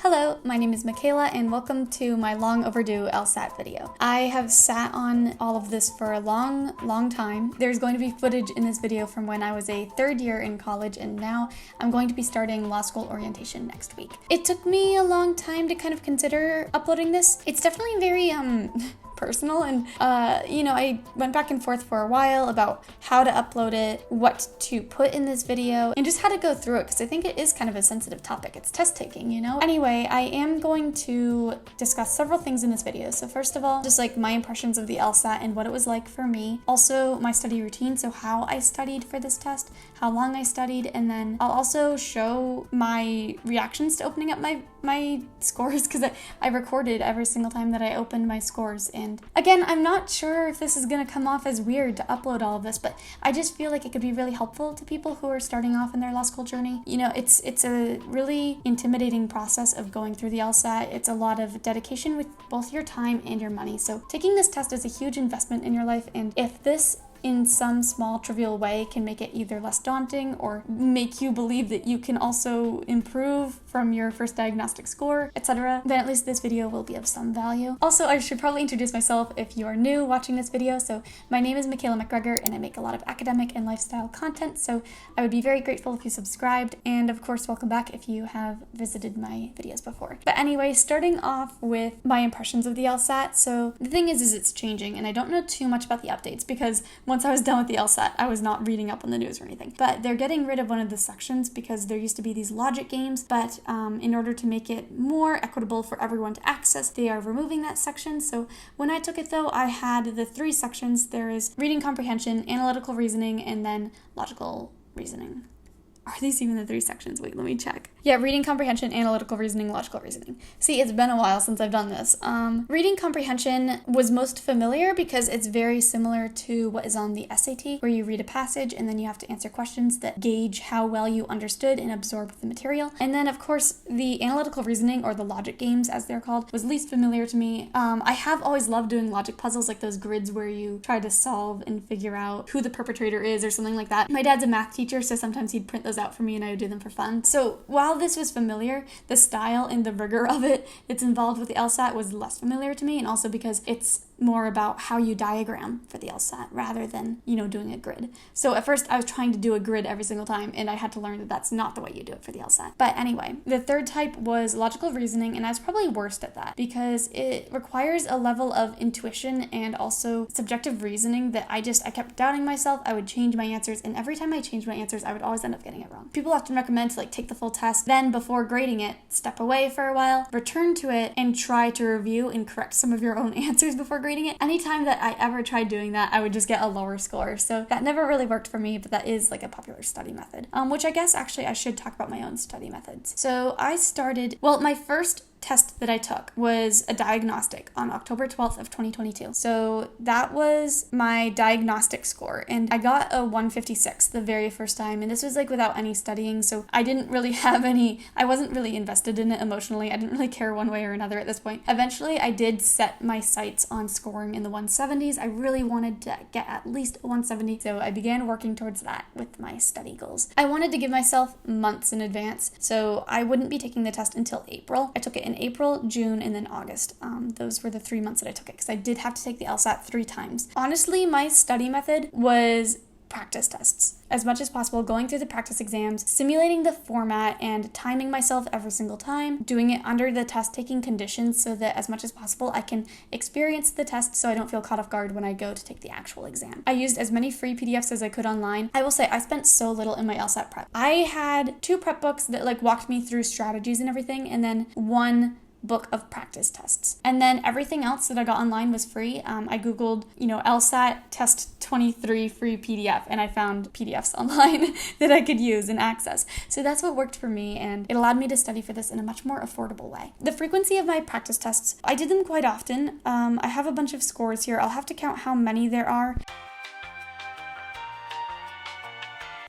Hello, my name is Michaela and welcome to my long overdue LSAT video. I have sat on all of this for a long time. There's going to be footage in this video from when I was a third year in college, and now I'm going to be starting law school orientation next week. It took me a long time to kind of consider uploading this. It's definitely very personal, and I went back and forth for a while about how to upload it, what to put in this video, and just how to go through it, because I think it is kind of a sensitive topic. It's test taking, you know? Anyway, I am going to discuss several things in this video. So first of all, just like my impressions of the LSAT and what it was like for me. Also my study routine, so how I studied for this test, how long I studied, and then I'll also show my reactions to opening up my scores, because I recorded every single time that I opened my scores. And again, I'm not sure if this is going to come off as weird to upload all of this, but I just feel like it could be really helpful to people who are starting off in their law school journey. You know, it's a really intimidating process of going through the LSAT. It's a lot of dedication with both your time and your money. So taking this test is a huge investment in your life, and if this in some small trivial way can make it either less daunting or make you believe that you can also improve from your first diagnostic score, etc., then at least this video will be of some value. Also, I should probably introduce myself if you are new watching this video. So my name is Michaela McGregor and I make a lot of academic and lifestyle content, so I would be very grateful if you subscribed, and of course welcome back if you have visited my videos before. But anyway, starting off with my impressions of the LSAT. So the thing is it's changing, and I don't know too much about the updates because once I was done with the LSAT, I was not reading up on the news or anything. But they're getting rid of one of the sections because there used to be these logic games, but in order to make it more equitable for everyone to access, they are removing that section. So when I took it though, I had the three sections. There is reading comprehension, analytical reasoning, and then logical reasoning. Are these even the three sections? Wait, let me check. Yeah, reading comprehension, analytical reasoning, logical reasoning. See, it's been a while since I've done this. Reading comprehension was most familiar because it's very similar to what is on the SAT, where you read a passage and then you have to answer questions that gauge how well you understood and absorbed the material. And then, of course, the analytical reasoning, or the logic games as they're called, was least familiar to me. I have always loved doing logic puzzles, like those grids where you try to solve and figure out who the perpetrator is or something like that. My dad's a math teacher, so sometimes he'd print those out for me and I would do them for fun. So while this was familiar, the style and the rigor of it that's involved with the LSAT was less familiar to me, and also because it's more about how you diagram for the LSAT rather than, doing a grid. So at first I was trying to do a grid every single time, and I had to learn that that's not the way you do it for the LSAT. But anyway, the third type was logical reasoning, and I was probably worst at that because it requires a level of intuition and also subjective reasoning that I kept doubting myself. I would change my answers, and every time I changed my answers, I would always end up getting it wrong. People often recommend to take the full test, then before grading it, step away for a while, return to it, and try to review and correct some of your own answers before grading it. Anytime that I ever tried doing that, I would just get a lower score. So that never really worked for me, but that is a popular study method, which I guess actually I should talk about my own study methods. So my first test that I took was a diagnostic on October 12th of 2022. So that was my diagnostic score, and I got a 156 the very first time, and this was without any studying, so I didn't really have I wasn't really invested in it emotionally. I didn't really care one way or another at this point. Eventually I did set my sights on scoring in the 170s. I really wanted to get at least a 170, so I began working towards that with my study goals. I wanted to give myself months in advance, so I wouldn't be taking the test until April. I took it in April, June, and then August. Those were the 3 months that I took it, because I did have to take the LSAT 3 times. Honestly, my study method was practice tests. As much as possible, going through the practice exams, simulating the format, and timing myself every single time, doing it under the test-taking conditions so that as much as possible I can experience the test so I don't feel caught off guard when I go to take the actual exam. I used as many free PDFs as I could online. I will say I spent so little in my LSAT prep. I had 2 prep books that walked me through strategies and everything, and then 1 book of practice tests. And then everything else that I got online was free. I Googled, LSAT test 23 free PDF, and I found PDFs online that I could use and access. So that's what worked for me, and it allowed me to study for this in a much more affordable way. The frequency of my practice tests, I did them quite often. I have a bunch of scores here. I'll have to count how many there are.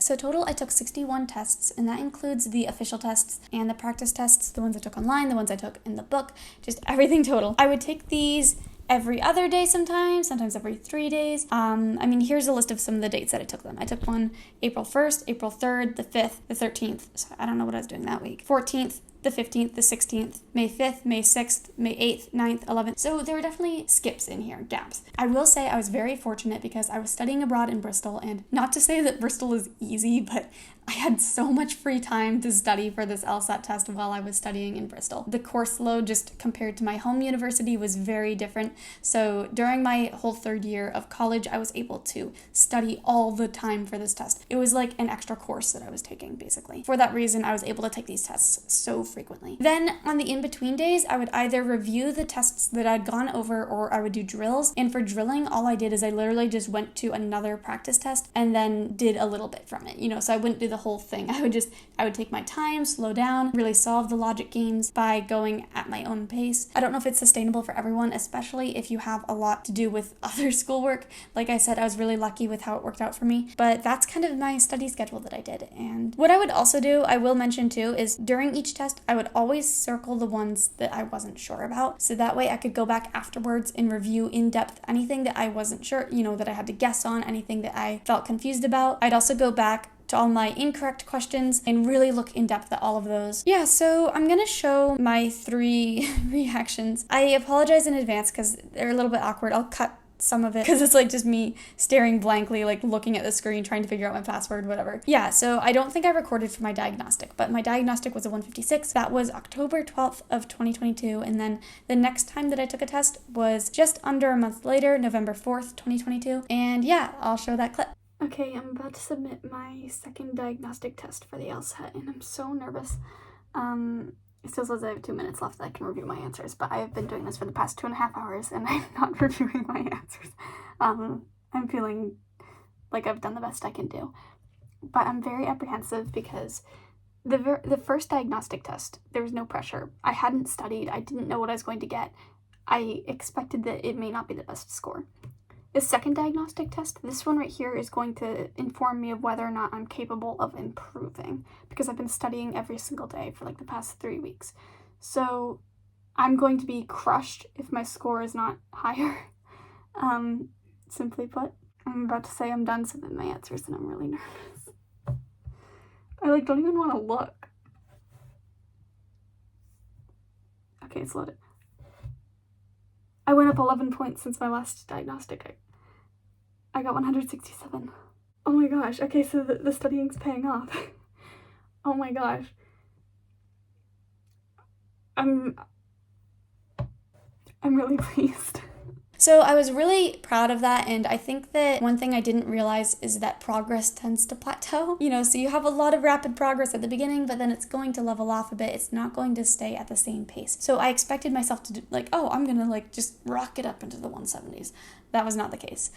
So total, I took 61 tests, and that includes the official tests and the practice tests, the ones I took online, the ones I took in the book, just everything total. I would take these every other day sometimes every 3 days. Here's a list of some of the dates that I took them. I took one April 1st, April 3rd, the 5th, the 13th, so I don't know what I was doing that week, 14th, the 15th, the 16th, May 5th, May 6th, May 8th, 9th, 11th. So there were definitely skips in here, gaps. I will say I was very fortunate because I was studying abroad in Bristol, and not to say that Bristol is easy, but I had so much free time to study for this LSAT test while I was studying in Bristol. The course load just compared to my home university was very different. So during my whole third year of college, I was able to study all the time for this test. It was like an extra course that I was taking, basically. For that reason, I was able to take these tests so frequently. Then on the in-between days, I would either review the tests that I'd gone over or I would do drills. And for drilling, all I did is I literally just went to another practice test and then did a little bit from it, so I wouldn't do the whole thing. I would take my time, slow down, really solve the logic games by going at my own pace. I don't know if it's sustainable for everyone, especially if you have a lot to do with other schoolwork. Like I said, I was really lucky with how it worked out for me, but that's kind of my study schedule that I did. And what I would also do, I will mention too, is during each test, I would always circle the ones that I wasn't sure about, so that way I could go back afterwards and review in depth anything that I wasn't sure, that I had to guess on, anything that I felt confused about. I'd also go back to all my incorrect questions and really look in depth at all of those. Yeah, so I'm gonna show my 3 reactions. I apologize in advance because they're a little bit awkward. I'll cut some of it because it's like just me staring blankly, like looking at the screen, trying to figure out my password, whatever. Yeah, so I don't think I recorded for my diagnostic, but my diagnostic was a 156. That was October 12th of 2022, and then the next time that I took a test was just under a month later, November 4th, 2022, and yeah, I'll show that clip. Okay, I'm about to submit my second diagnostic test for the LSAT, and I'm so nervous. It still says I have 2 minutes left that I can review my answers, but I have been doing this for the past 2.5 hours, and I'm not reviewing my answers. I'm feeling like I've done the best I can do, but I'm very apprehensive because the first diagnostic test, there was no pressure. I hadn't studied. I didn't know what I was going to get. I expected that it may not be the best score. The second diagnostic test, this one right here, is going to inform me of whether or not I'm capable of improving, because I've been studying every single day for like the past 3 weeks. So I'm going to be crushed if my score is not higher. Simply put, I'm about to say I'm done submitting my answers and I'm really nervous. I don't even want to look. Okay, it's loaded. I went up 11 points since my last diagnostic. I got 167. Oh my gosh. Okay, so the studying's paying off. Oh my gosh. I'm really pleased. So I was really proud of that, and I think that one thing I didn't realize is that progress tends to plateau. So you have a lot of rapid progress at the beginning, but then it's going to level off a bit. It's not going to stay at the same pace. So I expected myself to do, I'm gonna just rocket up into the 170s. That was not the case.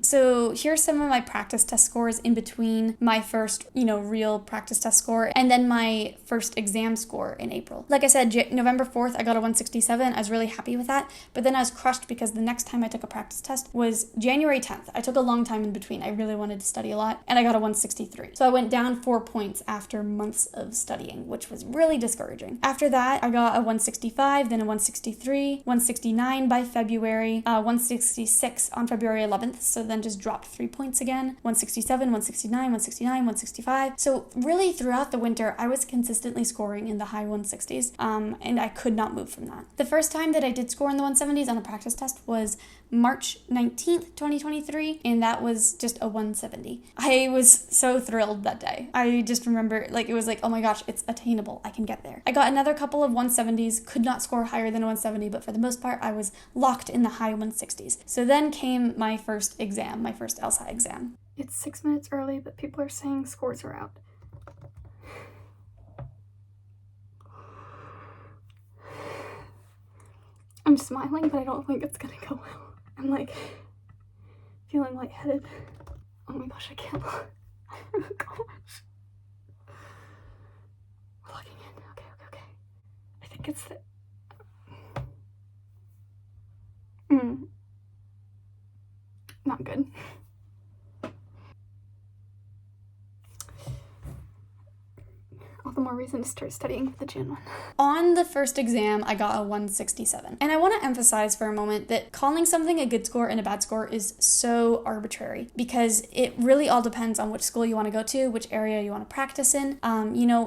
So here's some of my practice test scores in between my first, real practice test score and then my first exam score in April. Like I said, November 4th, I got a 167. I was really happy with that. But then I was crushed because the next time I took a practice test was January 10th. I took a long time in between. I really wanted to study a lot, and I got a 163. So I went down 4 points after months of studying, which was really discouraging. After that, I got a 165, then a 163, 169 by February, 166 on February 11th. So then just dropped 3 points again, 167, 169, 169, 165. So really throughout the winter, I was consistently scoring in the high 160s, and I could not move from that. The first time that I did score in the 170s on a practice test was March 19th, 2023, and that was just a 170. I was so thrilled that day. I just remember, it was oh my gosh, it's attainable. I can get there. I got another couple of 170s, could not score higher than a 170, but for the most part, I was locked in the high 160s. So then came my first exam, my first LSAT exam. It's 6 minutes early, but people are saying scores are out. I'm smiling, but I don't think it's gonna go well. I'm feeling lightheaded. Oh my gosh, I can't look. Oh my gosh. We're logging in. Okay. I think it's the... Not good. All the more reason to start studying for the June one. On the first exam, I got a 167. And I want to emphasize for a moment that calling something a good score and a bad score is so arbitrary because it really all depends on which school you want to go to, which area you want to practice in.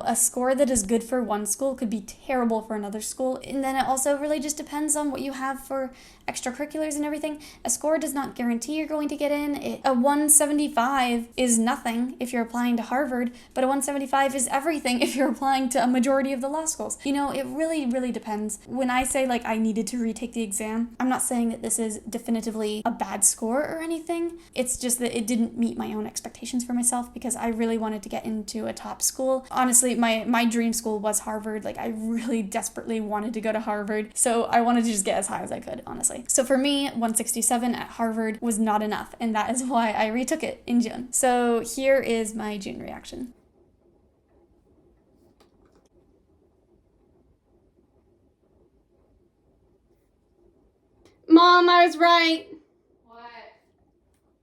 A score that is good for one school could be terrible for another school. And then it also really just depends on what you have for extracurriculars and everything. A score does not guarantee you're going to get in. A 175 is nothing if you're applying to Harvard, but a 175 is everything if you're applying to a majority of the law schools. It really, really depends. When I say I needed to retake the exam, I'm not saying that this is definitively a bad score or anything. It's just that it didn't meet my own expectations for myself because I really wanted to get into a top school. Honestly, my dream school was Harvard. I really desperately wanted to go to Harvard, so I wanted to just get as high as I could, honestly. So for me, 167 at Harvard was not enough, and that is why I retook it in June. So here is my June reaction. Mom, I was right. What?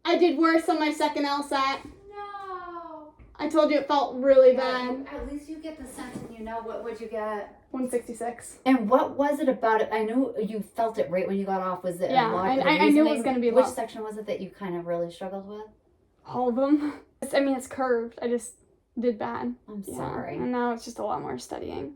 I did worse on my second LSAT. No. I told you it felt really bad. At least you get the sense and you know what would you get. 166. And what was it about it? I know you felt it right when you got off. Was it Yeah, a lot? I knew it was going to be low. Which section was it that you kind of really struggled with? All of them. It's curved. I just did bad. I'm sorry. And now it's just a lot more studying.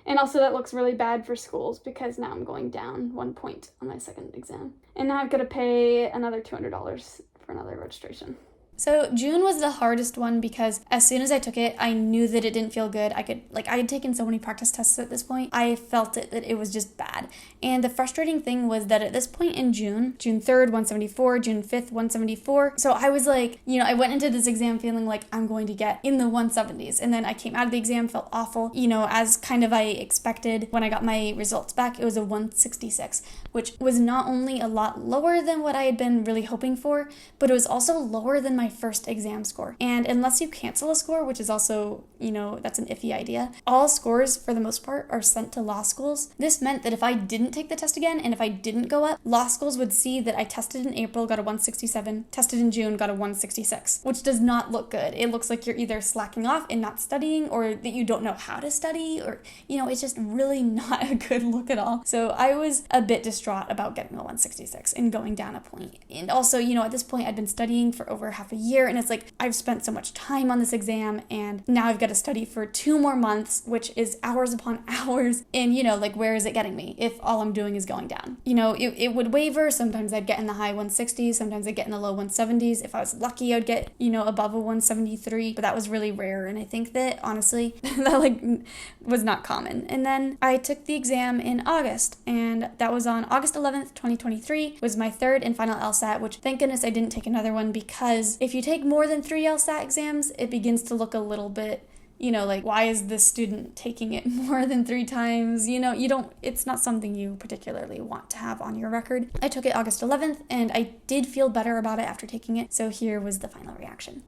And also that looks really bad for schools because now I'm going down 1 point on my second exam. And now I've got to pay another $200 for another registration. So June was the hardest one because as soon as I took it, I knew that it didn't feel good. I had taken so many practice tests at this point. I felt it, that it was just bad. And the frustrating thing was that at this point in June 3rd, 174, June 5th, 174. So I was I went into this exam feeling like I'm going to get in the 170s. And then I came out of the exam, felt awful, as kind of I expected. When I got my results back, it was a 166, which was not only a lot lower than what I had been really hoping for, but it was also lower than my first exam score. And unless you cancel a score, which is also, that's an iffy idea, all scores for the most part are sent to law schools. This meant that if I didn't take the test again and if I didn't go up, law schools would see that I tested in April, got a 167, tested in June, got a 166, which does not look good. It looks like you're either slacking off and not studying or that you don't know how to study or, it's just really not a good look at all. So I was a bit distraught about getting a 166 and going down a point. And also, at this point I'd been studying for over half a year and it's I've spent so much time on this exam and now I've got to study for 2 more months, which is hours upon hours. And where is it getting me if all I'm doing is going down? It would waver. Sometimes I'd get in the high 160s, sometimes I'd get in the low 170s. If I was lucky, I'd get, above a 173, but that was really rare. And I think that honestly, that was not common. And then I took the exam in August, and that was on August 11th, 2023, was my third and final LSAT, which thank goodness I didn't take another one because if you take more than 3 LSAT exams, it begins to look a little bit, why is this student taking it more than 3 times? It's not something you particularly want to have on your record. I took it August 11th, and I did feel better about it after taking it, so here was the final reaction.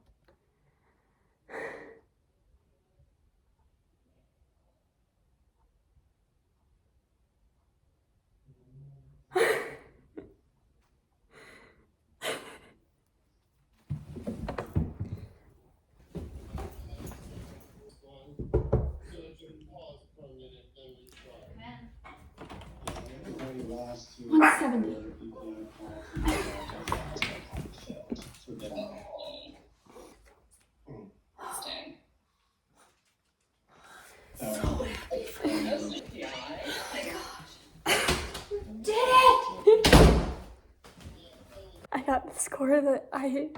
I got the score that I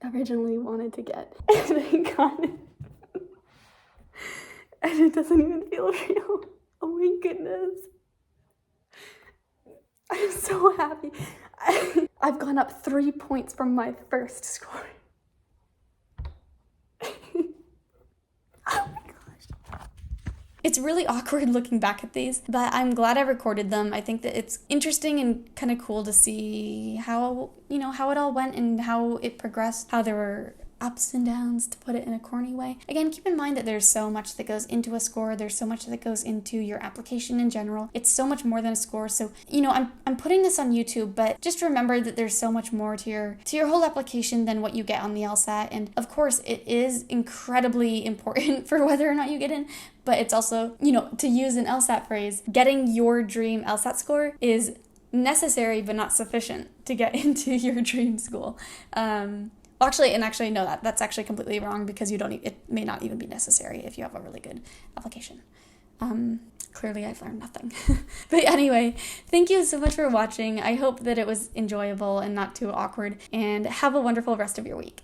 originally wanted to get, and I got it. And it doesn't even feel real. Oh my goodness. I'm so happy. I've gone up 3 points from my first score. Oh my gosh. It's really awkward looking back at these, but I'm glad I recorded them. I think that it's interesting and kind of cool to see how, how it all went and how it progressed, how there were ups and downs, to put it in a corny way. Again, keep in mind that there's so much that goes into a score. There's so much that goes into your application in general. It's so much more than a score. So, I'm putting this on YouTube, but just remember that there's so much more to your whole application than what you get on the LSAT. And of course, it is incredibly important for whether or not you get in, but it's also, to use an LSAT phrase, getting your dream LSAT score is necessary but not sufficient to get into your dream school. Actually, no, that's actually completely wrong, because it may not even be necessary if you have a really good application. Clearly I've learned nothing. But anyway, thank you so much for watching. I hope that it was enjoyable and not too awkward, and have a wonderful rest of your week.